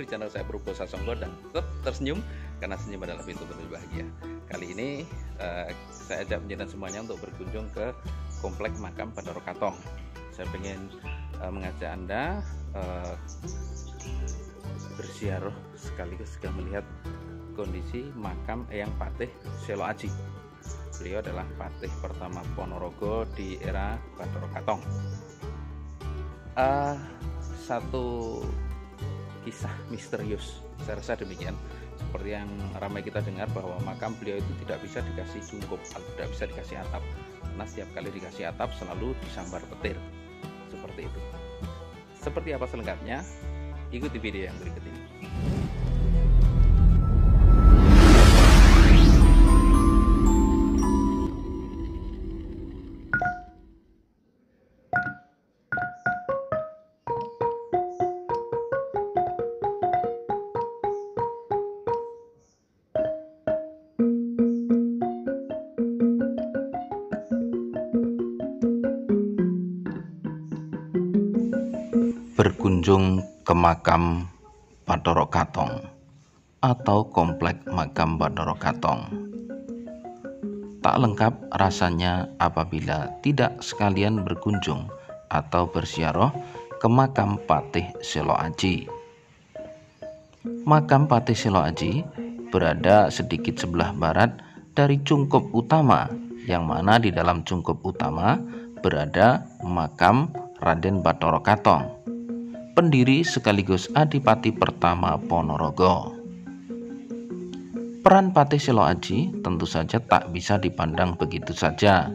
di channel saya Purbo Sasongko, dan tetap tersenyum karena senyum adalah pintu menuju bahagia. Kali ini saya ajak penjenengan semuanya untuk berkunjung ke Komplek Makam Bathara Katong. Saya ingin mengajak Anda berziarah sekaligus juga melihat kondisi makam Eyang Patih Selo Aji. Beliau adalah patih pertama Ponorogo di era Bathara Katong. Satu kisah misterius, saya rasa demikian. Seperti yang ramai kita dengar bahwa makam beliau itu tidak bisa dikasih cungkup, tidak bisa dikasih atap, karena setiap kali dikasih atap selalu disambar petir. Seperti itu. Seperti apa selengkapnya? Ikuti video yang berikut ini. Berkunjung ke makam Bathara Katong atau Komplek Makam Bathara Katong. Tak lengkap rasanya apabila tidak sekalian berkunjung atau berziarah ke makam Patih Selo Aji. Makam Patih Selo Aji berada sedikit sebelah barat dari cungkup utama, yang mana di dalam cungkup utama berada makam Raden Bathara Katong, pendiri sekaligus adipati pertama Ponorogo. Peran Patih Selo Aji tentu saja tak bisa dipandang begitu saja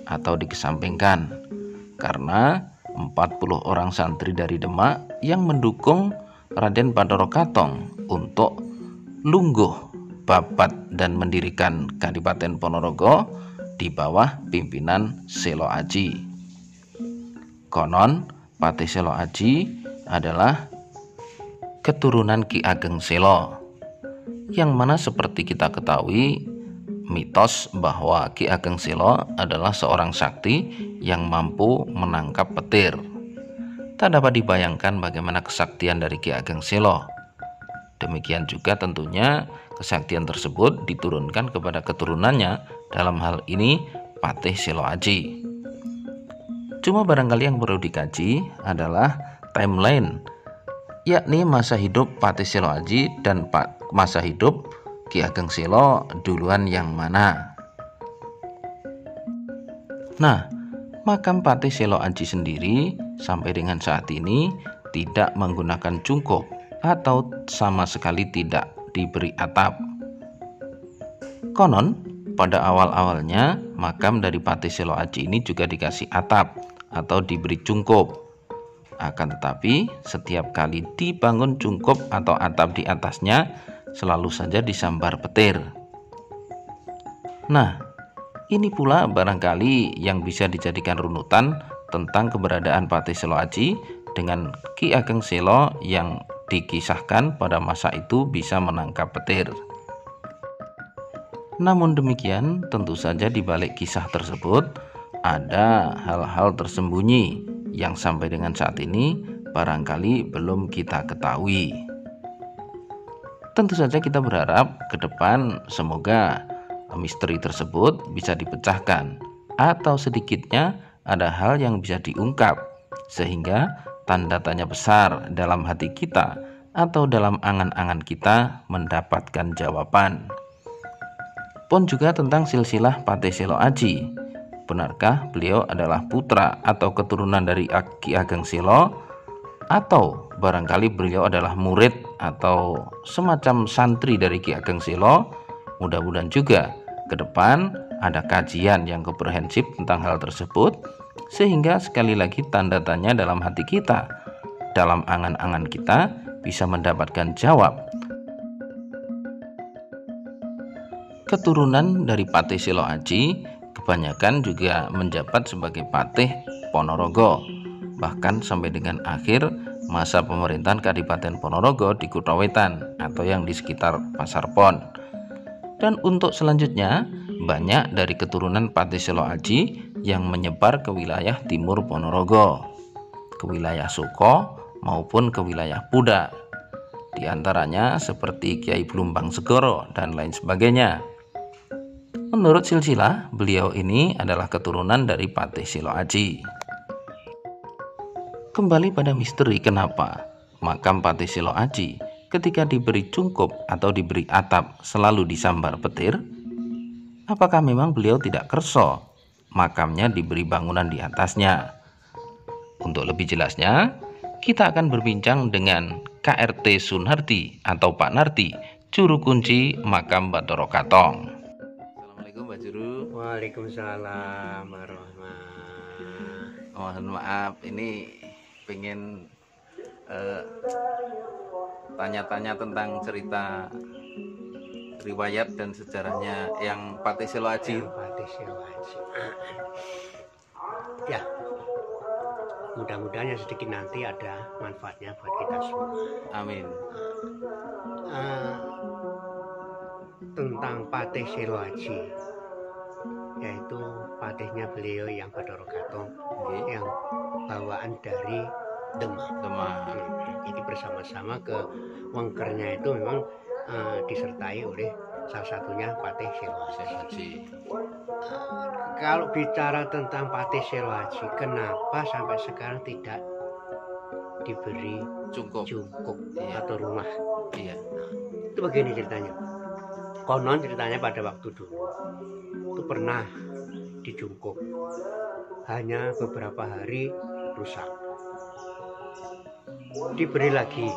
atau dikesampingkan, karena 40 orang santri dari Demak yang mendukung Raden Bathara Katong untuk lungguh babat dan mendirikan Kadipaten Ponorogo di bawah pimpinan Selo Aji. Konon Patih Selo Aji adalah keturunan Ki Ageng Selo, yang mana seperti kita ketahui mitos bahwa Ki Ageng Selo adalah seorang sakti yang mampu menangkap petir. Tak dapat dibayangkan bagaimana kesaktian dari Ki Ageng Selo. Demikian juga tentunya kesaktian tersebut diturunkan kepada keturunannya, dalam hal ini Patih Selo Aji. Cuma barangkali yang perlu dikaji adalah timeline, yakni masa hidup Patih Selo Aji dan masa hidup Ki Ageng Selo duluan yang mana. Nah, makam Patih Selo Aji sendiri sampai dengan saat ini tidak menggunakan cungkup atau sama sekali tidak diberi atap. Konon pada awal-awalnya makam dari Patih Selo Aji ini juga dikasih atap atau diberi cungkup. Akan tetapi setiap kali dibangun cungkup atau atap di atasnya selalu saja disambar petir. Nah, ini pula barangkali yang bisa dijadikan runutan tentang keberadaan Patih Selo Aji dengan Ki Ageng Selo yang dikisahkan pada masa itu bisa menangkap petir. Namun demikian, tentu saja di balik kisah tersebut ada hal-hal tersembunyi yang sampai dengan saat ini barangkali belum kita ketahui. Tentu saja kita berharap ke depan semoga misteri tersebut bisa dipecahkan, atau sedikitnya ada hal yang bisa diungkap sehingga tanda tanya besar dalam hati kita atau dalam angan-angan kita mendapatkan jawaban. Pun juga tentang silsilah Patih Selo Aji. Benarkah beliau adalah putra atau keturunan dari Ki Ageng Selo, atau barangkali beliau adalah murid atau semacam santri dari Ki Ageng Selo? Mudah-mudahan juga ke depan ada kajian yang komprehensif tentang hal tersebut, sehingga sekali lagi tanda tanya dalam hati kita, dalam angan-angan kita bisa mendapatkan jawab. Keturunan dari Patih Selo Aji kebanyakan juga menjabat sebagai patih Ponorogo, bahkan sampai dengan akhir masa pemerintahan Kadipaten Ponorogo di Kutha Wetan atau yang di sekitar Pasar Pon. Dan untuk selanjutnya banyak dari keturunan Patih Selo Aji yang menyebar ke wilayah timur Ponorogo, ke wilayah Suko maupun ke wilayah Puda. di antaranya seperti Kiai Blumbang Segoro dan lain sebagainya. Menurut silsilah, beliau ini adalah keturunan dari Patih Selo Aji. Kembali pada misteri kenapa makam Patih Selo Aji ketika diberi cungkup atau diberi atap selalu disambar petir. Apakah memang beliau tidak kerso makamnya diberi bangunan di atasnya? Untuk lebih jelasnya, kita akan berbincang dengan KRT Sunarti atau Pak Narti, juru kunci makam Bathara Katong. Assalamualaikum Pak Juru. Waalaikumsalam warahmatullahi. Mohon maaf, ini pengen tanya-tanya tentang cerita riwayat dan sejarahnya yang Patih Selo Aji. Patih Selo Aji. Ya, mudah-mudahan yang sedikit nanti ada manfaatnya buat kita semua. Amin. Tentang Patih Selo Aji, yaitu patihnya beliau yang Bathara Katong, yang bawaan dari Demak. Jadi bersama-sama ke Wengkernya itu memang disertai oleh salah satunya Patih Selo Aji. Kalau bicara tentang Patih Selo Aji, kenapa sampai sekarang tidak diberi cungkup atau rumah? Iya. Itu begini ceritanya. Konon ceritanya pada waktu dulu itu pernah dijungkup, hanya beberapa hari rusak. Diberi lagi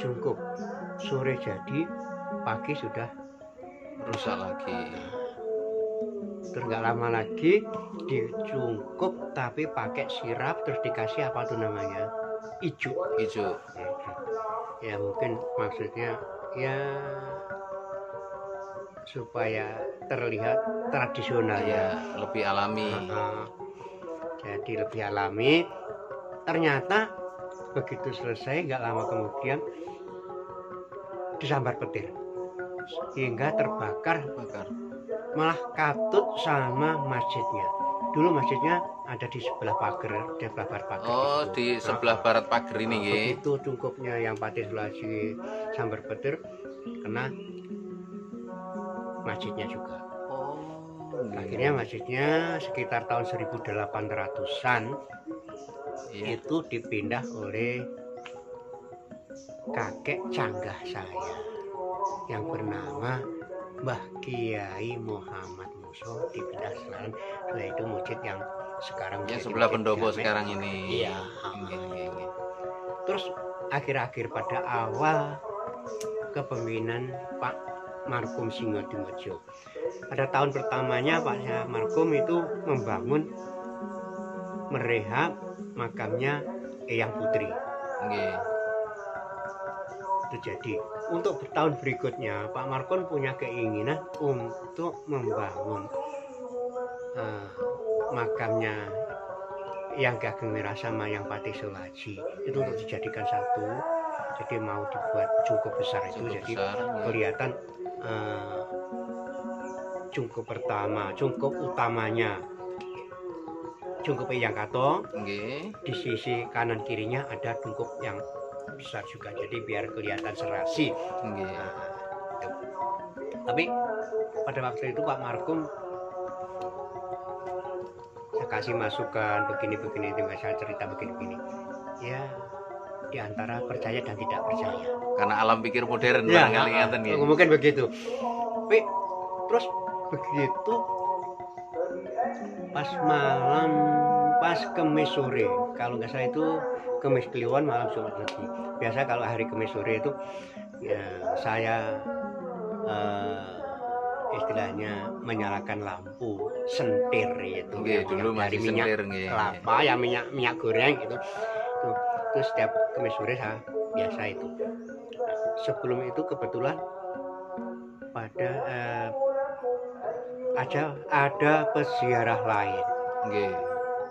jungkup, sore jadi, pagi sudah rusak lagi. Terus nggak lama lagi dijungkup tapi pakai sirap, terus dikasih apa tuh namanya, ijuk. Ya mungkin maksudnya ya supaya terlihat tradisional, ya lebih alami. Jadi lebih alami. Ternyata begitu selesai nggak lama kemudian disambar petir hingga terbakar, malah katut sama masjidnya. Dulu masjidnya ada di sebelah pagar, di sebelah barat pagar. Oh, gitu. Di sebelah barat pagar ini, begitu cungkupnya yang Patih Selo Aji sambar petir, kena masjidnya juga. Akhirnya masjidnya sekitar tahun 1800-an itu dipindah oleh kakek canggah saya yang bernama Mbah Kiai Muhammad Muso, dipindah setelah itu masjid yang sekarang yang sebelah pendopo sekarang ini. Iya. Terus akhir-akhir pada awal kepemimpinan Pak Markom Singodimedjo, pada tahun pertamanya Pak Markom itu membangun, merehab makamnya Eyang Putri. Itu jadi untuk tahun berikutnya Pak Markom punya keinginan untuk membangun makamnya yang Ageng Merah sama yang Patih Selo Aji itu untuk dijadikan satu. Jadi mau dibuat cungkup besar itu, jadi kelihatan cungkup pertama, cungkup utamanya cungkup Eyang Katong. Di sisi kanan kirinya ada cungkup yang besar juga, jadi biar kelihatan serasi. Tapi pada waktu itu Pak Markom saya kasih masukan begini-begini, dengan saya cerita begini-begini. Ya di antara percaya dan tidak percaya. Karena alam pikir modern ya, mungkin begitu. Tapi terus begitu pas malam, pas Kemis sore, kalau nggak salah itu Kemis Kliwon malam Jumat Legi. Biasa kalau hari Kemis sore itu ya, saya istilahnya menyalakan lampu sentir itu, dulu dari minyak kelapa ya, minyak goreng gitu. Terus setiap Kemis sore saya biasa itu. Sebelum itu kebetulan pada ada peziarah lain.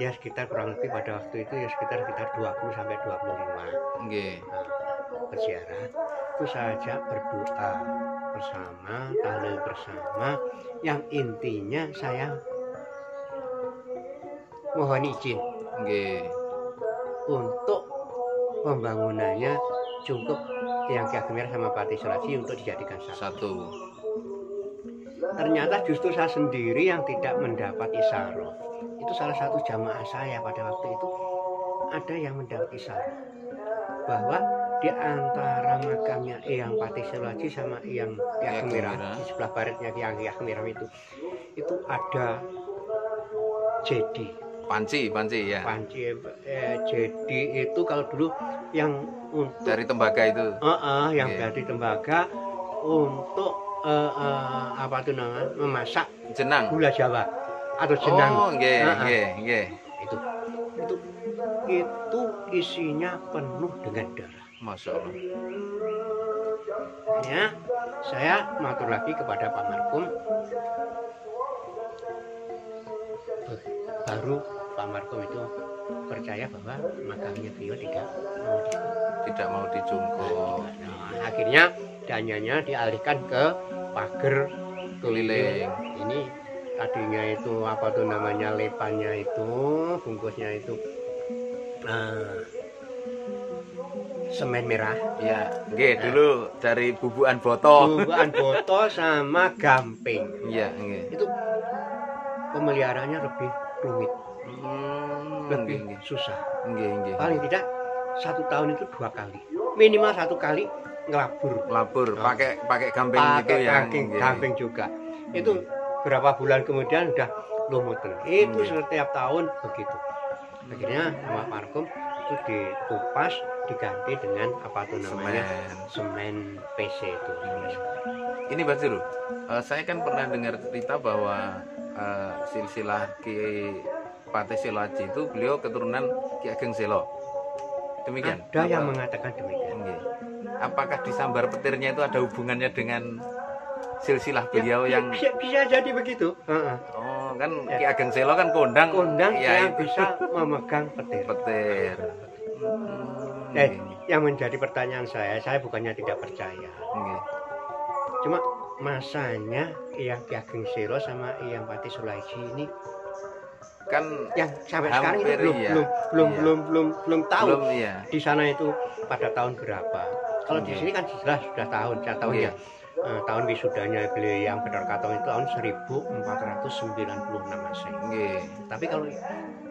Ya sekitar kurang lebih pada waktu itu ya sekitar 20 sampai 25. Peziarah itu saya ajak berdoa bersama, tahlil bersama, yang intinya saya mohon izin untuk pembangunannya jungkup yang Ki Ageng Mira sama Pati Selaji untuk dijadikan satu. Ternyata justru saya sendiri yang tidak mendapat isyarah. Itu salah satu jamaah saya pada waktu itu ada yang mendapat isyarah bahwa di antara makamnya Eyang Pati Selaji sama Eyang Ki Ageng Mira di sebelah baratnya Ki Ageng Mira itu ada jedi. Panci ya. Panci jedi itu kalau dulu yang untuk dari tembaga itu. Yang dari tembaga untuk apa tuh namanya memasak jenang gula Jawa atau jenang. Oh, nggih. Itu isinya penuh dengan darah. Masya Allah. Ya, saya matur lagi kepada Pak Markum. Baru Pak Markum itu percaya bahwa makamnya beliau tidak mau dijungkuk. Nah, akhirnya dananya dialihkan ke pagar keliling. Ini tadinya itu apa tuh namanya lepannya itu bungkusnya itu semen merah. Ya, nggih dulu dari bubukan boto. Bubukan boto sama gamping. Iya, nggih. Itu pemeliharaannya lebih rumit. Lebih susah. Nggih. Paling tidak 1 tahun itu 2 kali. Minimal 1 kali ngelabur. Pakai gamping gitu ya. Gamping juga. Itu berapa bulan kemudian udah lumutan. Itu setiap tahun begitu. Akhirnya sama Markum itu dikupas diganti dengan apa tuh namanya semen PC itu. Ini Pak Zul, saya kan pernah dengar cerita bahwa silsilah Ki Pati Selaji itu beliau keturunan Ki Ageng Selo. Demikian. Ada yang mengatakan demikian. Apakah di sambar petirnya itu ada hubungannya dengan silsilah beliau yang bisa jadi begitu? Oh, kan Ki Ageng Selo kan kondang ya, yang bisa memegang petir. Yang menjadi pertanyaan saya bukannya tidak percaya. Cuma masanya Eyang Ki Ageng Selo sama Eyang Pati Selaji ini kan yang sampai sekarang itu belum tahu di sana itu pada tahun berapa. Kalau di sini kan jelas sudah tahun tahun wisudanya beliau yang Bedor Katong itu tahun 1496 Masehi. Tapi kalau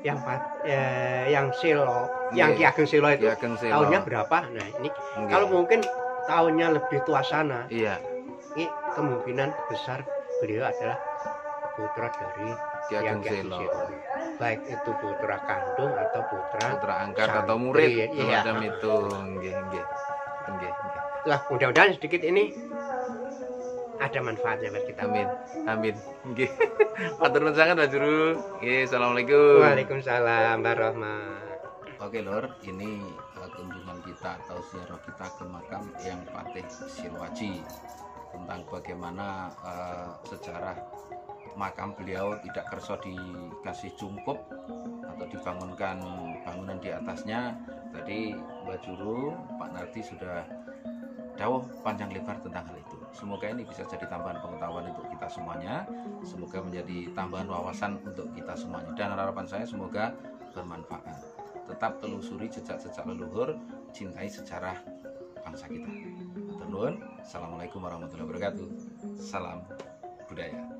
yang Selo, yang Ki Ageng Selo itu tahunnya berapa? Nah, ini kalau mungkin tahunnya lebih tua sana. Ini kemungkinan besar beliau adalah putra dari Ki Ageng Selo. Baik itu putra kandung atau putra angkat atau murid semacam itu. Nggih. Lah, mudah-mudahan sedikit ini ada manfaatnya buat kita. Amin. Nggih. Matur nuwun sanget Pak Juru. Nggih, assalamualaikum. Waalaikumsalam warahmatullahi. Oke Lur, ini kunjungan kita atau ziarah kita ke makam Eyang Pati Selaji tentang bagaimana sejarah makam beliau tidak kerso dikasih jungkup atau dibangunkan bangunan di atasnya. Tadi Mbak Juru, Pak Nardi sudah dawuh panjang lebar tentang hal itu. Semoga ini bisa jadi tambahan pengetahuan untuk kita semuanya. Semoga menjadi tambahan wawasan untuk kita semuanya. Dan harapan saya semoga bermanfaat. Tetap telusuri jejak-jejak leluhur, cintai sejarah bangsa kita. Assalamualaikum warahmatullahi wabarakatuh. Salam budaya.